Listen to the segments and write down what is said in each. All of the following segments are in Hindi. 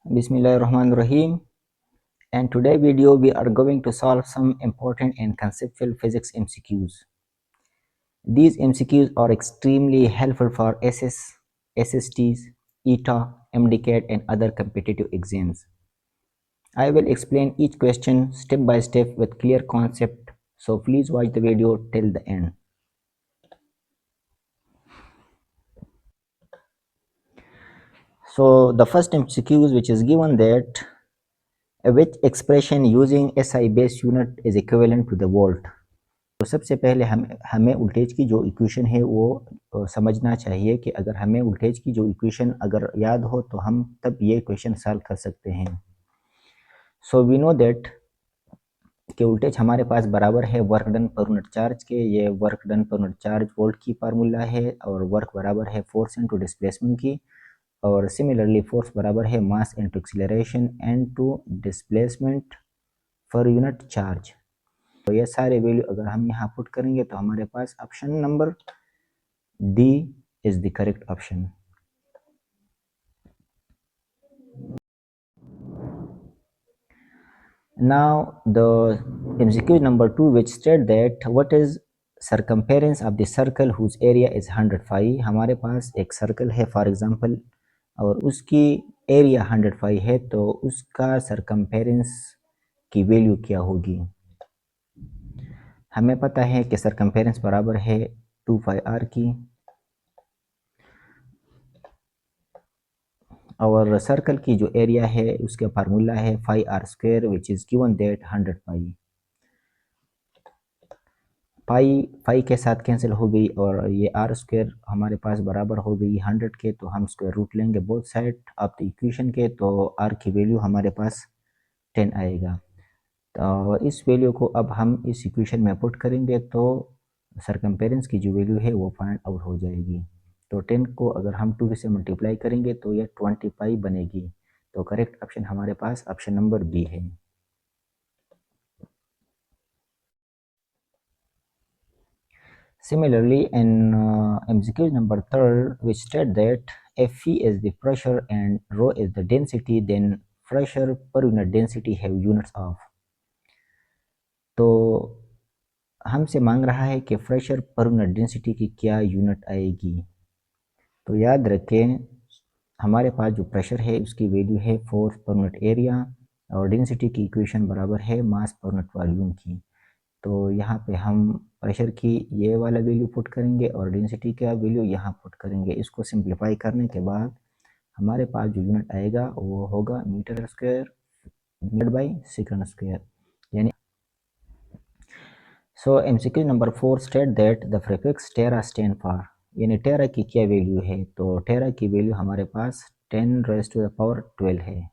Bismillahirrahmanirrahim. And today video we are going to solve some important and conceptual physics MCQs. These MCQs are extremely helpful for SS, SSTs, ETA, MDCAT and other competitive exams. I will explain each question step by step with clear concept, so please watch the video till the end. So the first MCQ which is given that which expression using SI base unit is equivalent to the volt. तो सबसे पहले हमें वोल्टेज की जो इक्वेशन है वो समझना चाहिए कि अगर हमें वोल्टेज की जो इक्वेशन अगर याद हो तो हम तब ये इक्वेशन सॉल्व कर सकते हैं. सो वी नो दैट कि वोल्टेज हमारे पास बराबर है work done per unit charge के. ये work done per unit charge volt की फार्मूला है और वर्क बराबर है फोर्स इनटू डिस्प्लेसमेंट की. और सिमिलरली फोर्स बराबर है mass into acceleration into displacement per unit charge. तो ये सारे वैल्यू अगर हम यहाँ पुट करेंगे तो हमारे पास option number D is the correct option. Now the MCQ number 2 which state that what is circumference of the circle whose area is 100 phi. हमारे पास एक सर्कल है फॉर एग्जांपल और उसकी एरिया 100 phi है, तो उसका सरकमफेरेंस की वैल्यू क्या होगी. हमें पता है कि सरकमफेरेंस बराबर है 2 phi r की और सर्कल की जो एरिया है उसका फार्मूला है pi r square which is given that 100 pi. Pi के साथ कैंसिल हो गई और ये आर स्क्वायर हमारे पास बराबर हो गई 100 के, तो हम स्क्वायर रूट लेंगे both side of the equation के, तो आर की वैल्यू हमारे पास 10 आएगा. तो इस वैल्यू को अब हम इस इक्वेशन में पुट करेंगे तो सरकमफेरेंस की जो वैल्यू है वो फाइंड आउट हो जाएगी. तो 10 को अगर हम 2 से मल्टीप्लाई करेंगे तो यह 20 पाई बनेगी. तो करेक्ट ऑप्शन हमारे पास ऑप्शन नंबर बी है. Similarly, in MCQ number 3 which state that if Phi is the pressure and rho is the density, then pressure per unit density have units of. तो हमसे मांग रहा है कि प्रेशर पर यूनिट डेंसिटी की क्या यूनिट आएगी. तो याद रखें हमारे पास जो प्रेशर है उसकी वैल्यू है फोर्स पर यूनिट एरिया और डेंसिटी की इक्वेशन बराबर है मास पर यूनिट वॉल्यूम की. तो यहाँ पे हम प्रेशर की ये वाला वैल्यू पुट करेंगे और डेंसिटी का वैल्यू यहाँ पुट करेंगे. इसको सिंप्लीफाई करने के बाद हमारे पास जो यूनिट आएगा वो होगा meter square divide by second square. यानी so MCQ number 4 state that the prefix tera stand for. यानी टेरा की क्या वैल्यू है, तो टेरा की वैल्यू हमारे पास 10 रेज़ टू द पावर 12 है.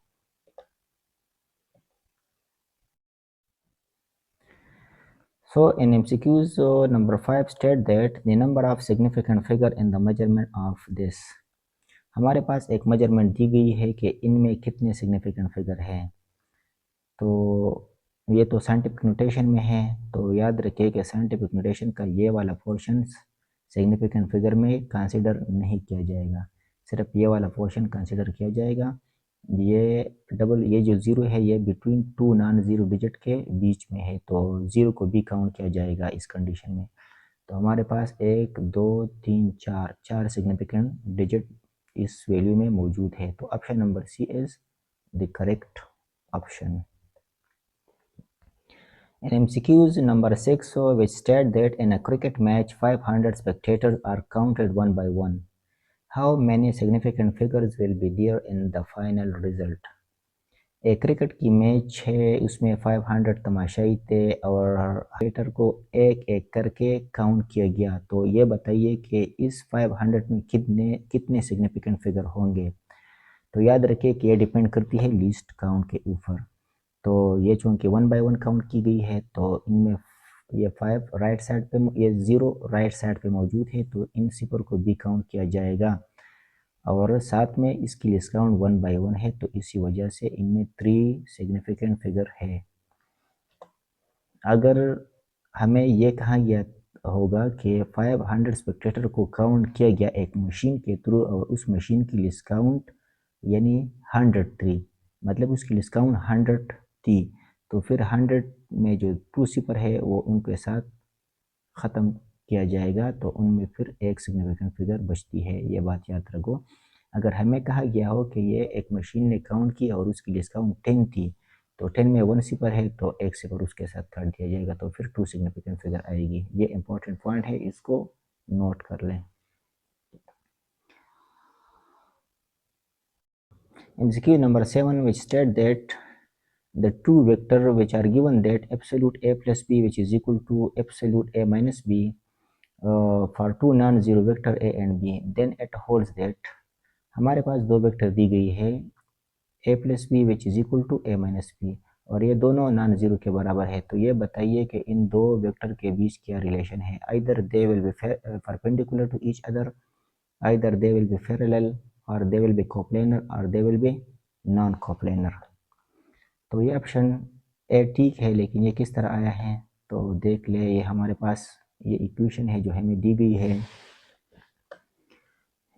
So in MCQs number 5 state that the number of significant figure in the measurement of this. हमारे पास एक मेजरमेंट दी गई है कि इनमें कितने सिग्निफिकेंट फिगर हैं. तो ये तो साइंटिफिक नोटेशन में है, तो याद रखिए कि साइंटिफिक नोटेशन का ये वाला पोर्शन सिग्निफिकेंट फिगर में कंसीडर नहीं किया जाएगा, सिर्फ ये वाला पोर्शन कंसीडर किया जाएगा. ये जो ज़ीरो है ये between two non zero digit के बीच में है, तो ज़ीरो को भी काउंट किया जाएगा इस कंडीशन में. तो हमारे पास 1 2 3 4 सिग्निफिकेंट डिजिट इस वैल्यू में मौजूद है. तो option number C is the correct option. In MCQs number 6 which state that in a cricket match 500 spectators are counted one by one. How many significant figures will be there in the final result? एक क्रिकेट की मैच है उसमें 500 तमाशाई थे और स्पेक्टेटर को एक एक करके काउंट किया गया. तो ये बताइए कि इस 500 में कितने सिग्निफिकेंट फिगर होंगे. तो याद रखिए कि ये डिपेंड करती है लीस्ट काउंट के ऊपर. तो ये चूँकि 1 बाय 1 काउंट की गई है तो इनमें ये 5 राइट साइड पे, ये 0 राइट साइड पे मौजूद है, तो इन सिपर को भी काउंट किया जाएगा और साथ में इसकी लिस्ट काउंट 1 बाय 1 है, तो इसी वजह से इनमें 3 सिग्निफिकेंट फिगर है. अगर हमें ये कहा गया होगा कि 500 स्पेक्टेटर को काउंट किया गया एक मशीन के थ्रू और उस मशीन की लिस्ट काउंट यानी 103, मतलब उसकी डिस्काउंट 100 थी, तो फिर 100 में जो 2 सिपर है वो उनके साथ ख़त्म किया जाएगा, तो उनमें फिर एक सिग्निफिकेंट फिगर बचती है। ये बात याद रखो। अगर हमें कहा गया हो कि ये एक मशीन ने काउंट की और उसकी डिस्काउंट 10 थी, तो 10 में 1 सिपर है तो एक सिपर उसके साथ काट दिया जाएगा, तो फिर 2 सिग्निफिकेंट फिगर आएगी। ये इंपॉर्टेंट पॉइंट है, इसको नोट कर लें। MCQ number 7, which state that the two vector which are given that absolute a plus b which is equal to absolute a minus b for two non-zero vector a and b, then it holds that हमारे पास दो वेक्टर दी गई है a plus B which is equal to a minus B, और ये दोनों नॉन जीरो के बराबर है। तो ये बताइए कि इन दो वेक्टर के बीच क्या रिलेशन है। Either they will be perpendicular to each other, either they will be parallel, और दे विल बी कोप्लेनर, और they will be non coplanar. तो ये ऑप्शन ए ठीक है, लेकिन ये किस तरह आया है तो देख ले। ये हमारे पास ये इक्वेशन है जो हमें दी गई है।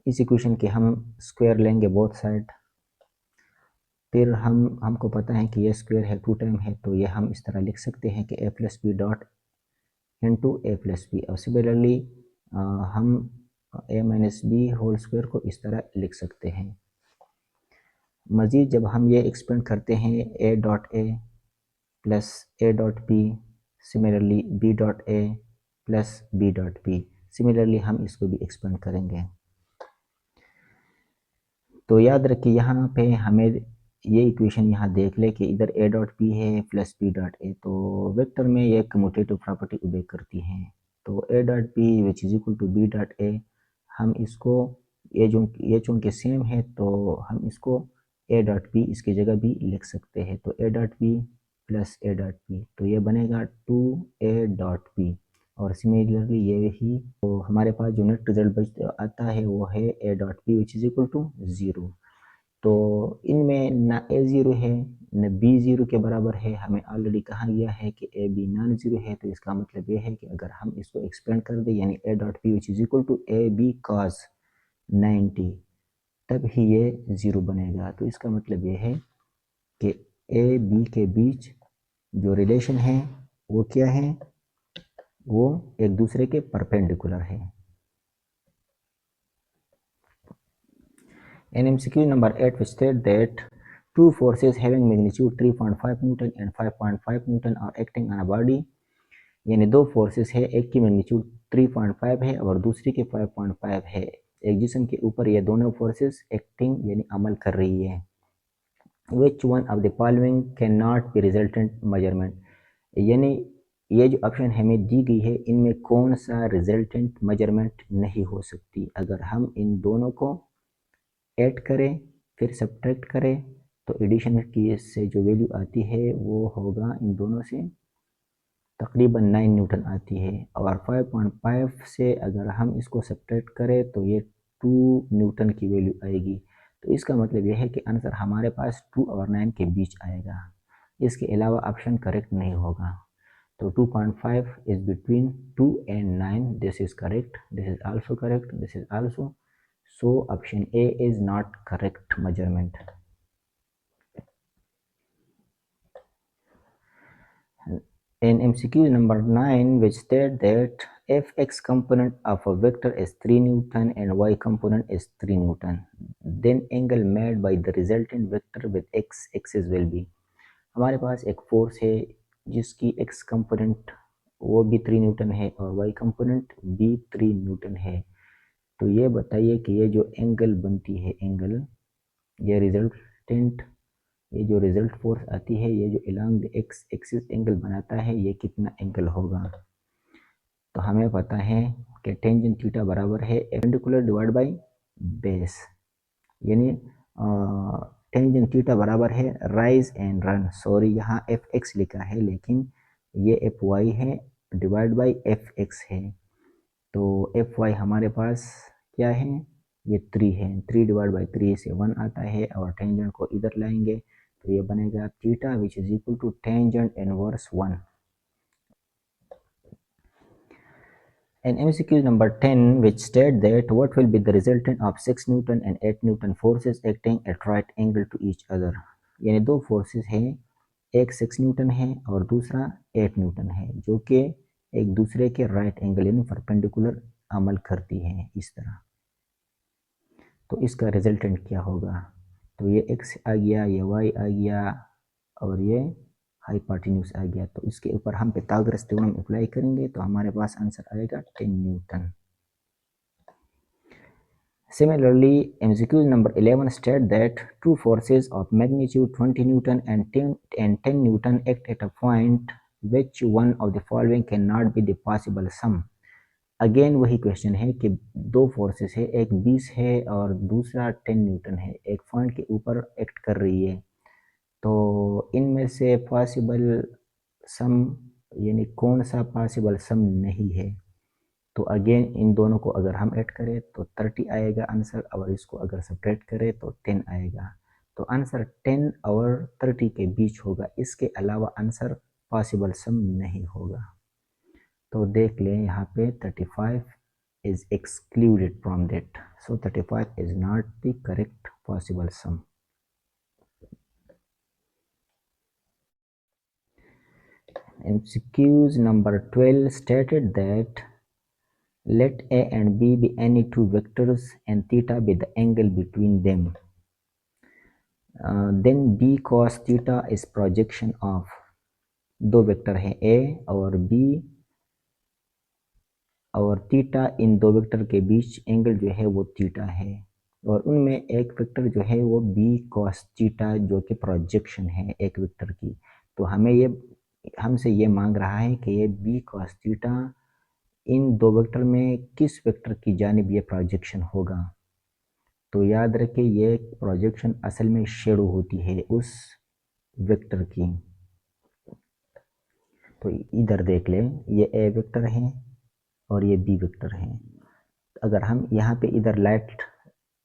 इस इक्वेशन के हम स्क्वायर लेंगे बोथ साइड, फिर हमको पता है कि ये स्क्वायर है 2 टाइम है, तो ये हम इस तरह लिख सकते हैं कि a plus B dot into A plus B. और सिमिलरली हम a minus B whole square को इस तरह लिख सकते हैं। मज़ीद जब हम ये एक्सपेंड करते हैं a dot A plus A dot B, similarly b dot A plus b dot B, similarly हम इसको भी एक्सपेंड करेंगे। तो याद रखिए यहाँ पे हमें ये इक्वेशन यहाँ देख ले कि इधर a डॉट बी है प्लस b डॉट ए, तो वेक्टर में ये कम्यूटेटिव प्रॉपर्टी उबे करती है। तो a dot B which is equal to b dot A, हम इसको ये चूँकि सेम है तो हम इसको a डॉट बी इसकी जगह भी लिख सकते हैं। तो a dot B plus a dot B, तो ये बनेगा 2a डॉट बी, और सिमिलरली ये ही। तो हमारे पास जो नेट रिजल्ट बच आता है वो है a dot B which is equal to 0। तो इनमें ना a ज़ीरो है न b ज़ीरो के बराबर है। हमें ऑलरेडी कहा गया है कि a b नॉन ज़ीरो है, तो इसका मतलब ये है कि अगर हम इसको एक्सपेंड कर दें यानी a dot B which is equal to A B cos 90, तब ही ये ज़ीरो बनेगा। तो इसका मतलब ये है कि a b के बीच जो रिलेशन है वो क्या है, वो एक दूसरे के परपेंडिकुलर है। In MCQ number 8, which state that two forces having magnitude 3.5 Newton and 5.5 Newton are acting on a body, यानी दो फोर्सेस है, एक की मैग्नीट्यूड 3.5 है और दूसरी की 5.5 है। एक जिस्म के ऊपर ये दोनों फोर्सेस एक्टिंग यानी अमल कर रही है। Which one of the following cannot be resultant measurement, यानी ये जो ऑप्शन हमें दी गई है इनमें कौन सा रिजल्टेंट मेजरमेंट नहीं हो सकती। अगर हम इन दोनों को ऐड करें फिर सब्ट्रैक्ट करें तो एडिशन की से जो वैल्यू आती है वो होगा इन दोनों से तकरीबन 9 न्यूटन आती है, और 5.5 से अगर हम इसको सब्ट्रैक्ट करें तो ये 2 न्यूटन की वैल्यू आएगी। तो इसका मतलब यह है कि आंसर हमारे पास 2 और 9 के बीच आएगा, इसके अलावा ऑप्शन करेक्ट नहीं होगा। तो 2.5 is between 2 and 9, this is correct, this is also correct, this is also, so option A is not correct measurement. In MCQ number 9, which state that if x component of a vector is 3 Newton and y component is 3 Newton, then angle made by the resultant vector with x axis will be। हमारे पास एक फोर्स है जिसकी x कंपोनेंट वो भी 3 न्यूटन है और y कंपोनेंट भी 3 न्यूटन है। तो ये बताइए कि ये जो एंगल बनती है, एंगल ये रिजल्टेंट, ये जो रिजल्ट फोर्स आती है, ये जो along the x axis angle बनाता है, ये कितना एंगल होगा। तो हमें पता है कि टेंजेंट थीटा बराबर है परपेंडिकुलर डिवाइड बाय बेस, यानी टेंजेंट थीटा बराबर है राइज एंड रन, सॉरी यहाँ एफ एक्स लिखा है लेकिन ये एफ वाई है डिवाइड बाय एफ एक्स है। तो एफ वाई हमारे पास क्या है, ये 3 है, 3 डिवाइड बाई 3 से 1 आता है, और टेंजेंट को इधर लाएंगे तो ये बनेगा theta which is equal to tangent inverse 1। And MCQ number 10, which state that what will be the resultant of 6 Newton and 8 Newton forces acting at right angle to each other। यानी दो फोर्सेस हैं, एक 6 न्यूटन है और दूसरा 8 न्यूटन है, जो कि एक दूसरे के राइट एंगल यानी परपेंडिकुलर अमल करती है इस तरह। तो इसका रिजल्टेंट क्या होगा? तो ये x आ गया, ये y आ गया और ये हाइपोटेन्यूज आ गया। तो इसके ऊपर हम पिथागोरस थ्योरम अप्लाई करेंगे तो हमारे पास आंसर आएगा 10 Newton. Similarly, MCQ number 11 state that two forces of magnitude 20 Newton and 10 Newton act at a point which one of the following cannot be the possible sum. Again वही क्वेश्चन है कि दो फोर्सेस है, एक 20 है और दूसरा 10 न्यूटन है, एक पॉइंट के ऊपर एक्ट कर रही है। तो इनमें से पॉसिबल सम यानी कौन सा पॉसिबल सम नहीं है? तो अगेन इन दोनों को अगर हम ऐड करें तो 30 आएगा आंसर, और इसको अगर सब्ट्रैक्ट करें तो 10 आएगा। तो आंसर 10 और 30 के बीच होगा, इसके अलावा आंसर पॉसिबल सम नहीं होगा। तो देख लें यहाँ पे 35 is excluded from that, so 35 is not the correct possible sum. MCQs number 12 stated that let A and B be any two vectors and theta be the angle between them. Then B cos theta is projection of, दो वेक्टर हैं A और B और थीटा, इन दो वेक्टर के बीच एंगल जो है वो थीटा है, और उनमें एक वेक्टर जो है वो बी कॉस थीटा जो कि प्रोजेक्शन है एक वेक्टर की। तो हमसे ये मांग रहा है कि ये बी कॉस थीटा इन दो वेक्टर में किस वेक्टर की जानिब ये प्रोजेक्शन होगा। तो याद रखें ये प्रोजेक्शन असल में शेडो होती है उस वेक्टर की। तो इधर देख लें, ये ए वेक्टर है और ये बी वेक्टर है। अगर हम यहाँ पे इधर लाइट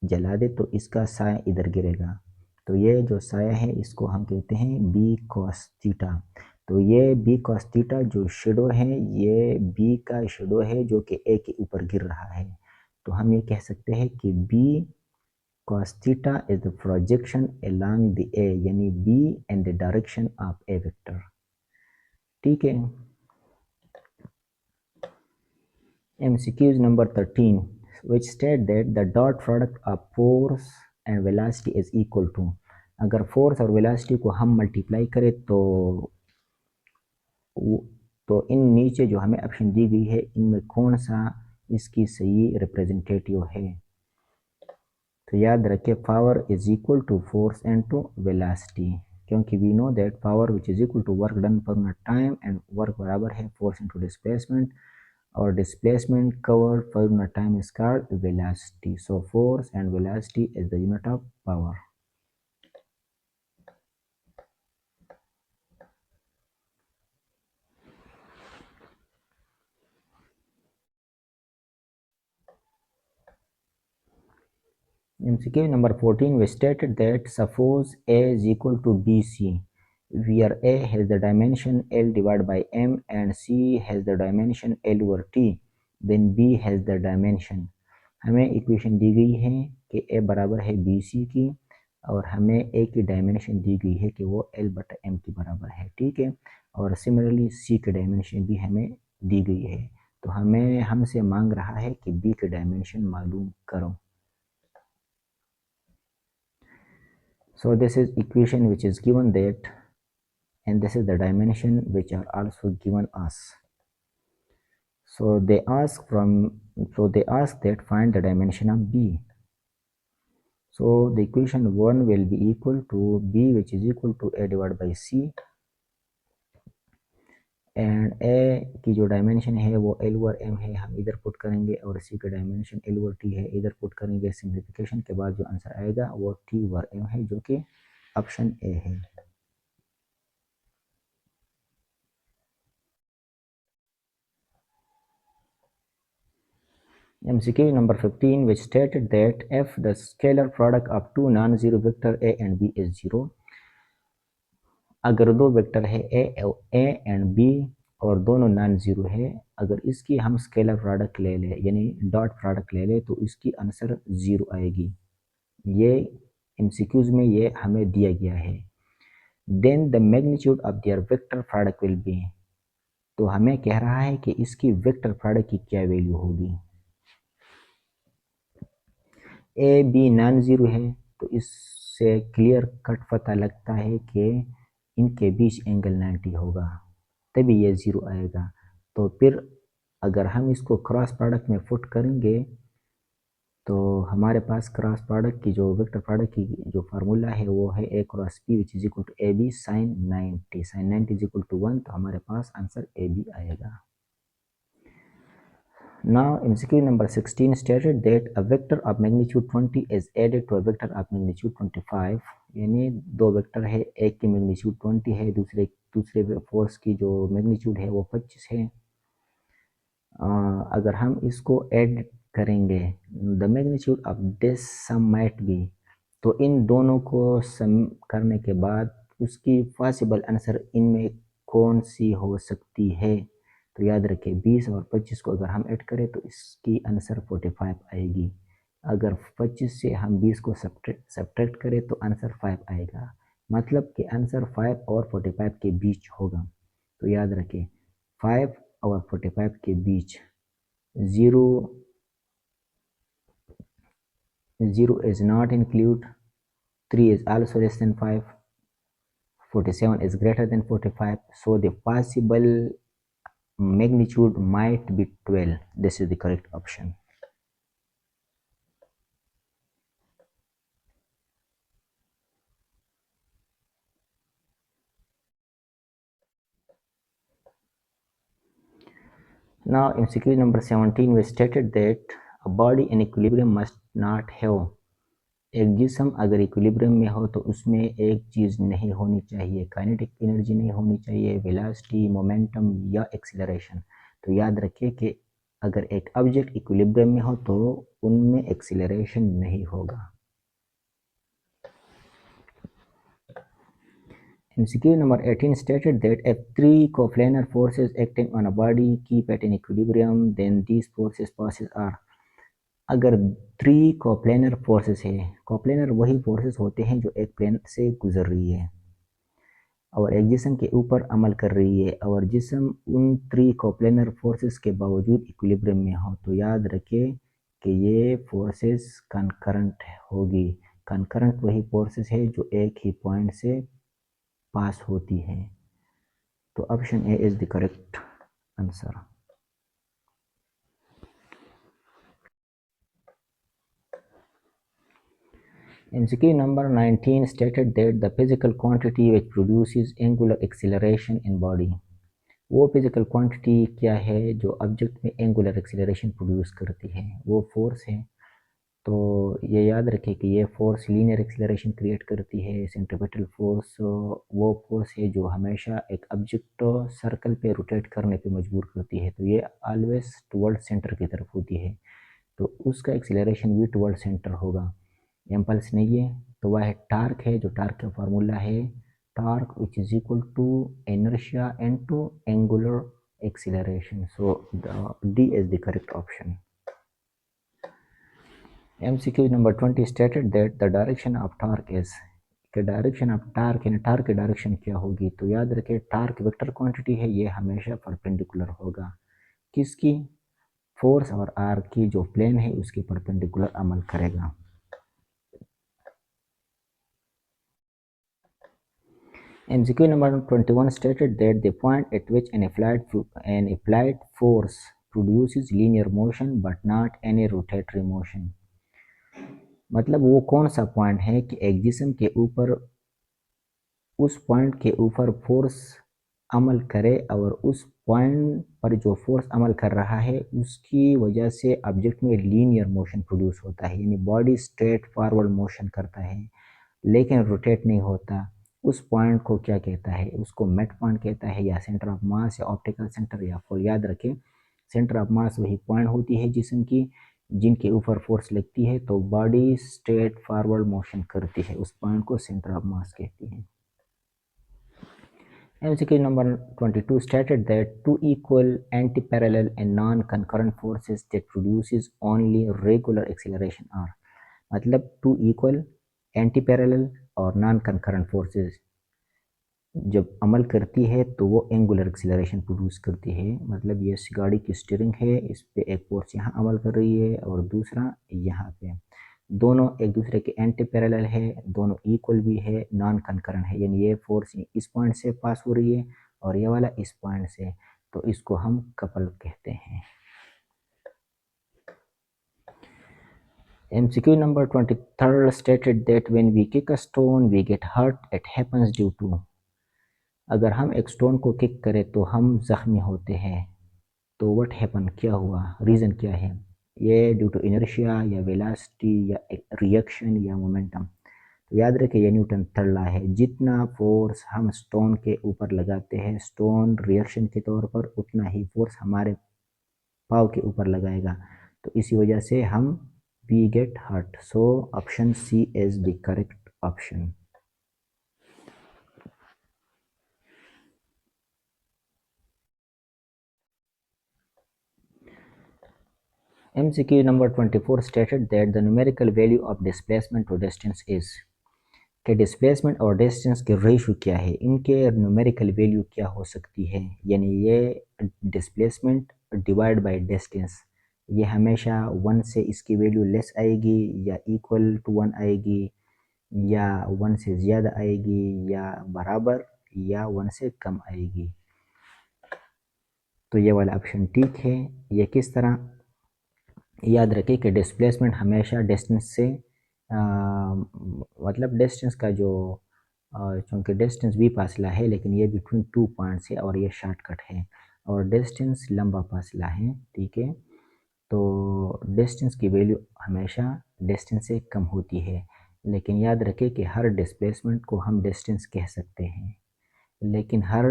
जला दे तो इसका साया इधर गिरेगा, तो ये जो साया है इसको हम कहते हैं बी कॉस थीटा। तो ये बी कॉस थीटा जो शेडो है, ये बी का शेडो है जो कि ए के ऊपर गिर रहा है। तो हम ये कह सकते हैं कि B cos theta is the projection along the A, यानी B and the direction of A vector। ठीक है। MCQs number 13 which state that the dot product of force and velocity is equal to, अगर फोर्स और वेलोसिटी को हम मल्टीप्लाई करें तो इन नीचे जो हमें ऑप्शन दी गई है इनमें कौन सा इसकी सही रिप्रेजेंटेटिव है? तो याद रखें power is equal to force and to velocity, क्योंकि we know that power which is equal to work done per unit time, and work बराबर है फोर्स इनटू डिस्प्लेसमेंट, और displacement covered per unit time is called velocity. So force and velocity is the unit of power. MCQ number 14 we stated that suppose A is equal to BC, where A has the dimension L divided by M and C has the dimension L over T, then B has the dimension। हमें इक्वेशन दी गई है कि A बराबर है BC की और हमें A की डायमेंशन दी गई है कि वो L बटा M के बराबर है। ठीक है, और सिमिलरली C की डायमेंशन भी हमें दी गई है। तो हमसे मांग रहा है कि B की डायमेंशन मालूम करो। So this is equation which is given that, and this is the dimension which are also given us. So they ask that find the dimension of B. So the equation 1 will be equal to B which is equal to A divided by C, and A की जो डायमेंशन है वो L ओवर M है, हम इधर पुट करेंगे, और C का डायमेंशन L ओवर T है, इधर पुट करेंगे। सिंप्लीफिकेशन के बाद जो आंसर आएगा वो T ओवर M है, जो कि ऑप्शन ए है। MCQ number 15 which stated that if the scalar product of two non-zero vector A and B is 0, अगर दो वेक्टर है A एंड B और दोनों नॉन ज़ीरो है, अगर इसकी हम स्केलर प्रोडक्ट ले लें यानी डॉट प्रोडक्ट ले लें तो इसकी आंसर ज़ीरो आएगी। ये MCQs में ये हमें दिया गया है। then the magnitude of their vector product will be, तो हमें कह रहा है कि इसकी वेक्टर प्रोडक्ट की क्या वैल्यू होगी। ए बी नॉन ज़ीरो है तो इससे क्लियर कट पता लगता है कि इनके बीच एंगल 90 होगा, तभी ये ज़ीरो आएगा। तो फिर अगर हम इसको क्रॉस प्रोडक्ट में पुट करेंगे तो हमारे पास क्रॉस प्रोडक्ट की जो वेक्टर प्रोडक्ट की जो फार्मूला है वो है A cross B which is equal to A B sine 90, sine 90 is equal to 1, तो हमारे पास आंसर ए बी आएगा। Now MCQ number 16 stated that a vector of magnitude 20 is added to a vector of magnitude 25, यानी दो वेक्टर है, एक की मैग्नीट्यूड 20 है, दूसरे फोर्स की जो मैग्नीट्यूड है वो 25 है। अगर हम इसको ऐड करेंगे the magnitude of this sum might be, तो इन दोनों को सम करने के बाद उसकी पॉसिबल आंसर इनमें कौन सी हो सकती है। तो याद रखें 20 और 25 को अगर हम ऐड करें तो इसकी आंसर 45 आएगी। अगर 25 से हम 20 को सब्ट्रैक्ट करें तो आंसर 5 आएगा, मतलब कि आंसर 5 और 45 के बीच होगा। तो याद रखें 5 और 45 के बीच 0 is not include, 3 is also less than 5, 47 is greater than 45, so the possible magnitude might be 12. This is the correct option. Now in MCQ number 17 we stated that a body in equilibrium must not have, एक जिस्म अगर इक्विलिब्रियम में हो तो उसमें एक चीज़ नहीं होनी चाहिए, काइनेटिक एनर्जी नहीं होनी चाहिए, वेलोसिटी, मोमेंटम या एक्सीलरेशन। तो याद रखिए कि अगर एक ऑब्जेक्ट इक्विलिब्रियम में हो तो उनमें एक्सीलरेशन नहीं होगा। MCQ number 18 stated that if three coplanar forces acting on a body keep it in equilibrium, then these forces passes are, अगर 3 कोप्लेनर फोर्सेस है, कोप्लेनर वही फोर्सेस होते हैं जो एक प्लेन से गुजर रही है और एक जिस्म के ऊपर अमल कर रही है और जिस्म उन 3 कोप्लेनर फोर्सेस के बावजूद इक्विलिब्रियम में हो, तो याद रखें कि ये फोर्सेस कंकरेंट होगी। कंकरेंट वही फोर्सेस है जो एक ही पॉइंट से पास होती है। तो option A is the correct answer. MCQ number 19 stated that the physical quantity which produces angular acceleration in body, वो फिजिकल क्वांटिटी क्या है जो ऑब्जेक्ट में एंगुलर एक्सीलरेशन प्रोड्यूस करती है, वो फोर्स है। तो ये याद रखें कि ये फोर्स लीनियर एक्सीलरेशन क्रिएट करती है। सेंट्रीपिटल फोर्स वो फोर्स है जो हमेशा एक ऑब्जेक्ट सर्कल पे रोटेट करने पे मजबूर करती है, तो ये ऑलवेज टुवर्ड सेंटर की तरफ होती है, तो उसका एक्सीलरेशन भी टुवर्ड सेंटर होगा, इम्पल्स नहीं है। तो वह है टार्क है, जो टार्क का फार्मूला है torque which is equal to inertia into angular acceleration, so D is the correct option. MCQ number 20 stated that the direction of torque is, कि डायरेक्शन ऑफ टार्क यानी टार्क की डायरेक्शन क्या होगी। तो याद रखें टार्क वेक्टर क्वांटिटी है, ये हमेशा परपेंडिकुलर होगा, किसकी, फोर्स और आर की जो प्लेन है उसके परपेंडिकुलर अमल करेगा। MCQ number 21 stated that the point at which an applied force produces linear motion but not any rotatory motion, मतलब वो कौन सा पॉइंट है कि एक जिस्म के ऊपर उस पॉइंट के ऊपर फोर्स अमल करे और उस पॉइंट पर जो फोर्स अमल कर रहा है उसकी वजह से ऑब्जेक्ट में लीनियर मोशन प्रोड्यूस होता है, यानी बॉडी स्ट्रेट फॉरवर्ड मोशन करता है लेकिन रोटेट नहीं होता। उस पॉइंट को क्या कहता है, उसको मिड पॉइंट कहता है या सेंटर ऑफ मास या ऑप्टिकल सेंटर या फोल। याद रखें सेंटर ऑफ मास वही पॉइंट होती है जिस्म की जिनके ऊपर फोर्स लगती है, तो बॉडी स्ट्रेट फॉरवर्ड मोशन करती है, उस पॉइंट को सेंटर ऑफ मास कहती है। MCQ number 22 stated that two equal anti-parallel and non-concurrent forces that produces only regular acceleration are, मतलब two equal anti-parallel और non-concurrent forces जब अमल करती है तो वो एंगुलर एक्सीलरेशन प्रोड्यूस करती है। मतलब ये गाड़ी की स्टीयरिंग है, इस पे एक फोर्स यहाँ अमल कर रही है और दूसरा यहाँ पे। दोनों एक दूसरे के एंटी पैरेलल है, दोनों इक्वल भी है, नॉन कंकरेंट है, यानी ये फोर्स इस पॉइंट से पास हो रही है और ये वाला इस पॉइंट से, तो इसको हम कपल कहते हैं। MCQ number 23rd stated that when we kick a stone we get hurt, it happens due to। अगर हम एक स्टोन को किक करें तो हम ज़ख्मी होते हैं, तो व्हाट हैपन, क्या हुआ, रीज़न क्या है? ये ड्यू टू इनर्शिया या वेलोसिटी या रिएक्शन या मोमेंटम। तो याद रखें ये न्यूटन थर्ड लॉ है, जितना फोर्स हम स्टोन के ऊपर लगाते हैं स्टोन रिएक्शन के तौर पर, उतना ही फोर्स हमारे पाव के ऊपर लगाएगा, तो इसी वजह से हम we get hurt. So option C is the correct option. MCQ number 24 stated that the numerical value of displacement to distance is। कि डिस्प्लेसमेंट और डिस्टेंस के रेशो क्या है, इनके न्यूमेरिकल वैल्यू क्या हो सकती है। यानी ये डिस्प्लेसमेंट डिवाइड बाय डिस्टेंस, ये हमेशा 1 से इसकी वैल्यू लेस आएगी या इक्वल टू 1 आएगी, या 1 से ज़्यादा आएगी, या बराबर, या 1 से कम आएगी। तो ये वाला ऑप्शन ठीक है। ये किस तरह, याद रखें कि डिस्प्लेसमेंट हमेशा डिस्टेंस से मतलब डिस्टेंस का जो चूँकि डिस्टेंस भी फासला है, लेकिन ये बिटवीन 2 पॉइंट्स है और ये शॉर्टकट है, और डिस्टेंस लंबा फासला है, ठीक है। तो डिस्टेंस की वैल्यू हमेशा डिस्टेंस से कम होती है, लेकिन याद रखें कि हर डिस्प्लेसमेंट को हम डिस्टेंस कह सकते हैं, लेकिन हर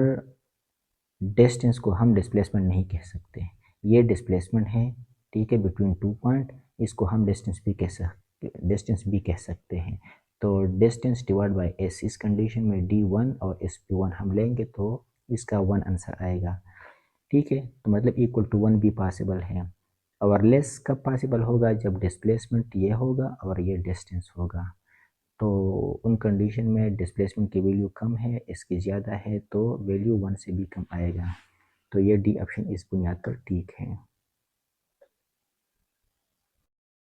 डिस्टेंस को हम डिस्प्लेसमेंट नहीं कह सकते। ये डिस्प्लेसमेंट है, ठीक है, बिटवीन 2 पॉइंट, इसको हम डिस्टेंस भी कह सकते हैं। तो डिस्टेंस डिवाइड बाय एस, इस कंडीशन में d1 और sp1 हम लेंगे तो इसका 1 आंसर आएगा, ठीक है। तो मतलब इक्वल टू 1 भी पॉसिबल है। और लेस कब पॉसिबल होगा, जब डिस्प्लेसमेंट ये होगा और ये डिस्टेंस होगा। तो उन कंडीशन में डिस्प्लेसमेंट की वैल्यू कम है, इसकी ज़्यादा है, तो वैल्यू 1 से भी कम आएगा। तो ये डी ऑप्शन इस बुनियाद पर ठीक है।